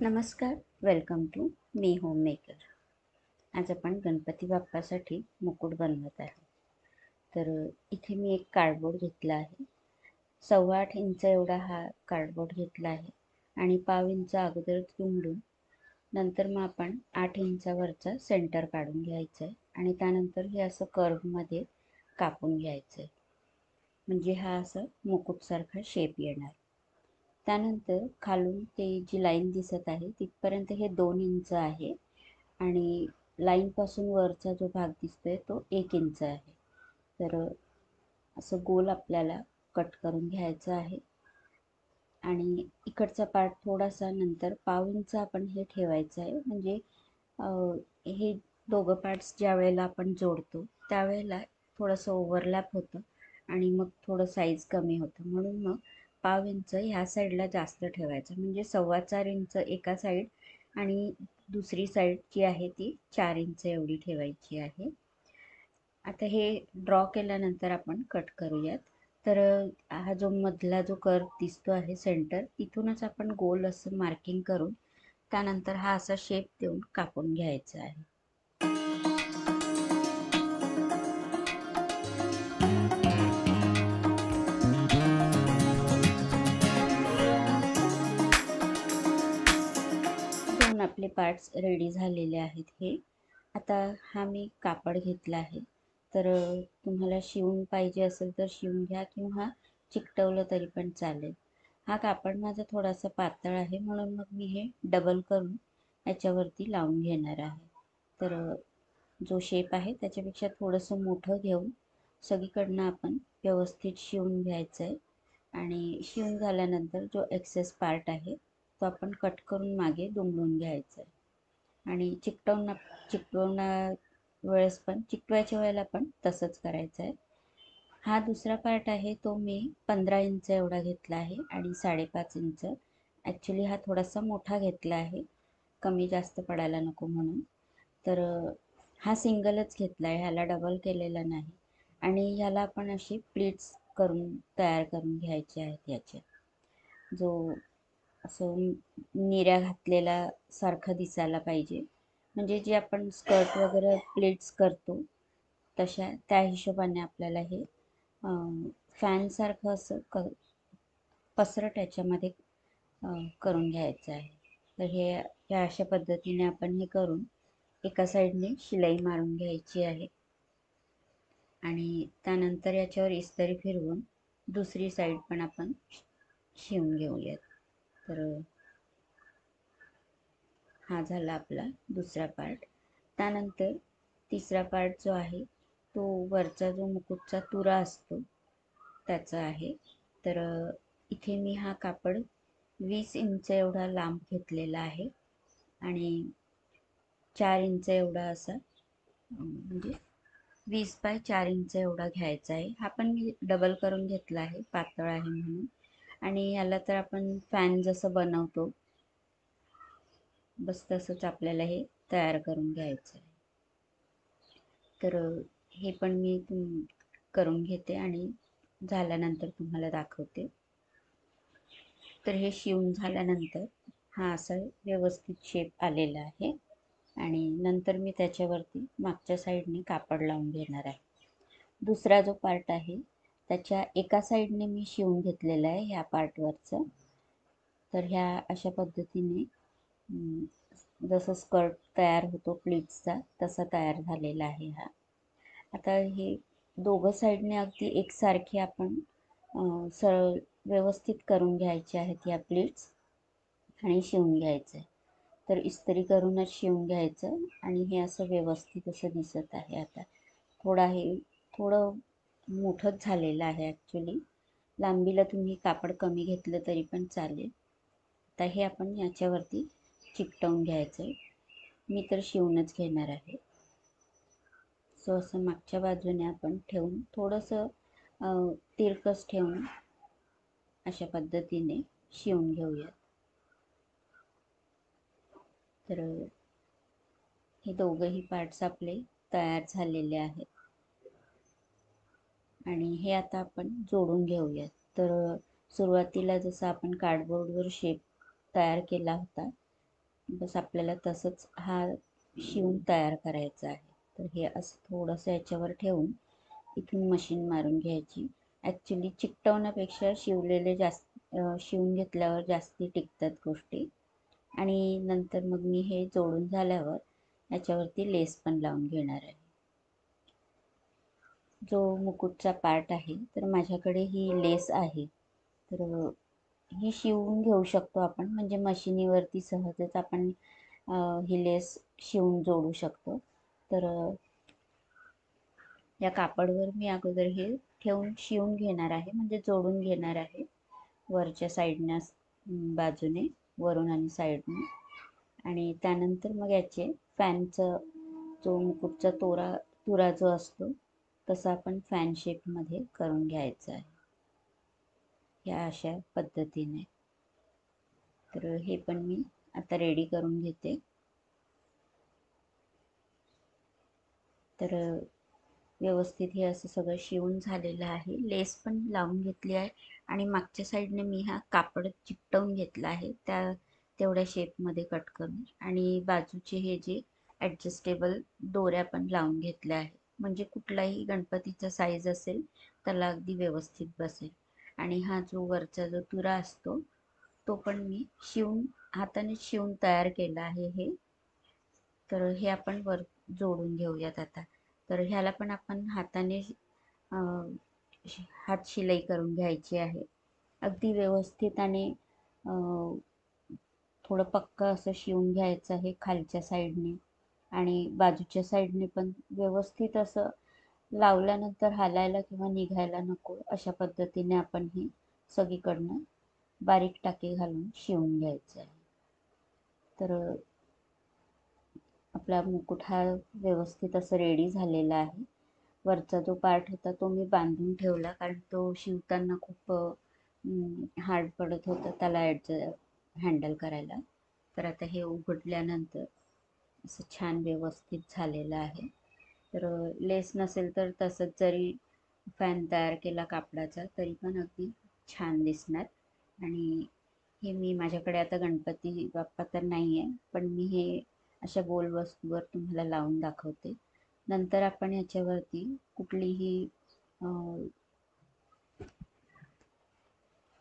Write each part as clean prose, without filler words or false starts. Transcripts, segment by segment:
नमस्कार, welcome to my home maker. आज आपण गणपती बाप्पासाठी मुकुट बनवत आहे. तर इथे मी एक कार्डबोर्ड घेतला आहे. 8.25 इंच एवढा हा कार्डबोर्ड घेतला आहे आणि 1/2 इंच अगोदर दुमडून नंतर मग आपण 8 इंचावरचा सेंटर काढून घ्यायचा आहे आणि त्यानंतर हे असं कर्वमध्ये कापून घ्यायचं आहे. म्हणजे हा असं मुकुटसारखा शेप येणार. त्यानंतर खालून ते जी लाईन दिसत आहे तिथपर्यंत हे 2 इंच आहे आणि लाईनपासून वरचा जो भाग दिसतोय तो 1 इंच आहे. तर असं गोल आपल्याला कट करून घ्यायचं आहे आणि इकडचा पार्ट थोडासा नंतर 1/2 इंच आपण हे ठेवायचं आहे. म्हणजे हे दोघं पार्ट्स ज्या वेळेला आपण जोडतो त्यावेळेला थोडंसं ओव्हरलॅप होतं आणि मग थोडं साईज कमी होतं. म्हणून मग 1/2 इंच ह्या साईडला जास्त ठेवायचं. म्हणजे 4.25 इंच एका साईड आणि दुसरी साईड जी आहे ती 4 इंच एवढी ठेवायची आहे. आता हे ड्रॉ केल्यानंतर आपण कट करूयात. तर हा जो मधला जो कर्व दिसतो आहे सेंटर, तिथूनच आपण गोल असं मार्किंग करून त्यानंतर हा असा शेप देऊन कापून घ्यायचा आहे. दोन आपले पार्ट्स रेडी झालेले आहेत. हे आता हा मी कापड घेतला आहे. तर तुम्हाला शिवून पाहिजे असेल तर शिवून घ्या किंवा चिकटवलं तरी पण चालेल. हा कापड माझा थोडासा पातळ आहे म्हणून मग मी हे डबल करून याच्यावरती लावून घेणार आहे. तर जो शेप आहे त्याच्यापेक्षा थोडंसं मोठं घेऊन सगळीकडनं आपण व्यवस्थित शिवून घ्यायचं आहे आणि शिवून झाल्यानंतर जो एक्सेस पार्ट आहे तो आपण कट करून मागे दुमडून घ्यायचा आहे आणि चिकटवायच्या वेळेला पण तसंच करायचं आहे. हा दुसरा पार्ट आहे तो मी 15 इंच एवढा घेतला आहे आणि 5.5 इंच. ॲक्च्युली हा थोडासा मोठा घेतला आहे, कमी जास्त पडायला नको म्हणून. तर हा सिंगलच घेतला आहे, ह्याला डबल केलेला नाही आणि ह्याला आपण अशी प्लीट्स तयार करून घ्यायचे आहेत. याचे जो असं निऱ्या घातलेला सारखं दिसायला पाहिजे, म्हणजे जे आपण स्कर्ट वगैरे प्लीट्स करतो तशा त्या हिशोबाने आपल्याला हे फॅनसारखं असं पसरट याच्यामध्ये करून घ्यायचं आहे. तर ह्या अशा पद्धतीने आपण हे करून एका साईडने शिलाई मारून घ्यायची आहे आणि त्यानंतर याच्यावर इस्त्री फिरवून दुसरी साईड पण आपण शिवून घेऊयात. तर हा झाला आपला दुसरा पार्ट. त्यानंतर तिसरा पार्ट जो आहे तो वरचा जो मुकुटचा तुरा असतो त्याचा आहे. तर इथे मी हा कापड 20 इंच एवढा लांब घेतलेला आहे आणि 4 इंच एवढा असा म्हणजे 20 बाय 4 इंच एवढा घ्यायचा आहे. हा पण मी डबल करून घेतला आहे, पातळ आहे म्हणून. आणि ह्याला तर आपण फॅन जसं बनवतो बस तसंच आपल्याला हे तयार करून घ्यायचं आहे. तर हे पण मी करून घेते आणि झाल्यानंतर तुम्हाला दाखवते. तर हे शिवून झाल्यानंतर हा असा व्यवस्थित शेप आलेला आहे आणि नंतर मी त्याच्यावरती मागच्या साईडने कापड लावून घेणार आहे. दुसरा जो पार्ट आहे त्याच्या एका साईडने मी शिवून घेतलेला आहे ह्या पार्टवरचं. तर ह्या अशा पद्धतीने जसं स्कर्ट तयार होतो प्लीट्सचा तसा तयार झालेला आहे हा. आता हे दोघं साईडने अगदी एकसारखे आपण सरळ व्यवस्थित करून घ्यायचे आहेत या प्लीट्स आणि शिवून घ्यायचं आहे. तर इस्त्री करूनच शिवून घ्यायचं आणि हे असं व्यवस्थित असं दिसत आहे. आता थोडं मोठंच झालेलं आहे ॲक्च्युली. लांबीला तुम्ही कापड कमी घेतलं तरी पण चालेल. आता हे आपण याच्यावरती चिकटवून घ्यायचं आहे. मी तर शिवूनच घेणार आहे. सो असं मागच्या बाजूने आपण ठेवून थोडंसं तिरकस ठेवून अशा पद्धतीने शिवून घेऊयात. तर हे दोघंही पार्ट्स आपले तयार झालेले आहेत आणि हे आता आपण जोडून घेऊयात. तर सुरुवातीला जसं आपण कार्डबोर्डवर शेप तयार केला होता बस आपल्याला तसंच हा शिवून तयार करायचा आहे. तर हे असं थोडंसं याच्यावर ठेवून इथून मशीन मारून घ्यायची. ॲक्च्युली चिकटवण्यापेक्षा शिवलेले शिवून घेतल्यावर जास्ती टिकतात गोष्टी. आणि नंतर मग मी हे जोडून झाल्यावर याच्यावरती लेस पण लावून घेणार आहे. जो मुकुटचा पार्ट आहे तर माझ्याकडे ही लेस आहे, तर ही शिवून घेऊ शकतो आपण, म्हणजे मशिनीवरती सहजच आपण ही लेस शिवून जोडू शकतो. तर या कापडवर मी अगोदर हे ठेवून शिवून घेणार आहे, म्हणजे जोडून घेणार आहे वरच्या साईडने, बाजूने, वरून आणि साईडने. आणि त्यानंतर मग याचे फॅनचं जो मुकुटचा तुरा जो असतो तसा आपण फॅन शेपमध्ये करून घ्यायचा आहे, या अशा पद्धतीने. तर हे पण मी आता रेडी करून घेते. तर व्यवस्थित हे असं सगळं शिवून झालेलं आहे. लेस पण लावून घेतली आहे आणि मागच्या साईडने मी हा कापड चिकटवून घेतला आहे तेवढ्या शेपमध्ये कट करून. आणि बाजूचे हे जे ॲडजस्टेबल दोऱ्या पण लावून घेतल्या आहे, म्हणजे कुठलाही गणपतीचा साईज असेल त्याला अगदी व्यवस्थित बसेल. आणि हा जो वरचा जो तुरा असतो तो पण मी हाताने शिवून तयार केला आहे हे. तर हे आपण वर जोडून घेऊयात आता. तर ह्याला पण आपण हाताने हात शिलाई करून घ्यायची आहे, अगदी व्यवस्थित. आणि थोडं पक्का असं शिवून घ्यायचं आहे खालच्या साईडने आणि बाजूच्या साईडने पण व्यवस्थित असं लावल्यानंतर हालायला किंवा निघायला नको अशा पद्धतीने आपण ही सगळीकडनं बारीक टाके घालून शिवून घ्यायचं आहे. तर आपला मुकुट हा व्यवस्थित असं रेडी झालेला आहे. वरचा जो पार्ट होता तो मी बांधून ठेवला, कारण तो शिवताना खूप हार्ड पडत होता त्याला हँडल करायला. तर आता हे उघडल्यानंतर असं छान व्यवस्थित झालेलं आहे. तर लेस नसेल तर तसंच जरी फॅन तयार केला कापडाचा तरी पण अगदी छान दिसणार. आणि हे मी माझ्याकडे आता गणपती बाप्पा तर नाही आहे, पण मी हे अशा गोल वस्तूवर तुम्हाला लावून दाखवते. नंतर आपण याच्यावरती कुठलीही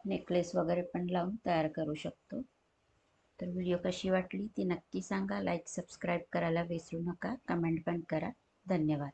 नेकलेस वगैरे पण लावून तयार करू शकतो. तर व्हिडिओ कशी वाटली ती नक्की सांगा. लाईक सबस्क्राईब करायला विसरू नका. कमेंट पण करा. धन्यवाद.